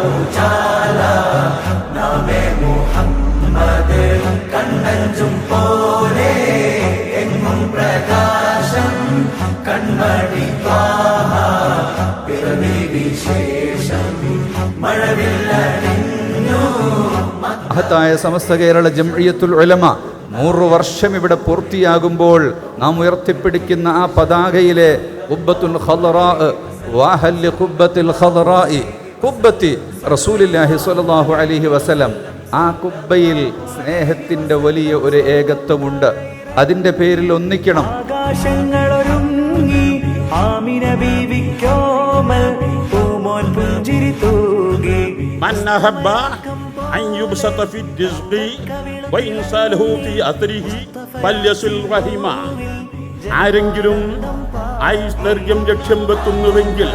ഉജാല നാമേ മുഹമ്മദ് കണ്ണഞ്ചും പോലെ എങ്ങും പ്രകാശം കൺമണി ത്വാഹ പിറവി വിശേഷം മഴവില്ലണിഞ്ഞു. മഹത്തായ സമസ്ത കേരള ജംഇയ്യത്തുൽ ഉലമ 100 വർഷം ഇവിടെ പൂർത്തിയാകുമ്പോൾ നാം ഉയർത്തിപ്പിടിക്കുന്ന ആ പതാകയിലെ ഖുബ്ബത്തുൽ ഖദറാ വാഹൽ ഖുബ്ബത്തുൽ ഖദറാഇ ഖുബ്ബത്തി റസൂലുള്ളാഹി സ്വല്ലല്ലാഹു അലൈഹി വസല്ലം, ആ കുബ്ബയിൽ സ്നേഹത്തിൻ്റെ വലിയ ഒരു ഏകത്വമുണ്ട്. അതിൻ്റെ പേരിൽ ഒന്നിക്കണം. ആകാശങ്ങളൊരുങ്ങി ആമിന ബീവിക്കോമൽ പൂമോൻ പുഞ്ചിരി തൂകി. من أحب أن يبسط في الرزق وإن ساله في أثره فليصل رحمه. ആരെങ്കിലും ഐശ്വര്യം ലക്ഷ്യം വെക്കുന്നുവെങ്കിൽ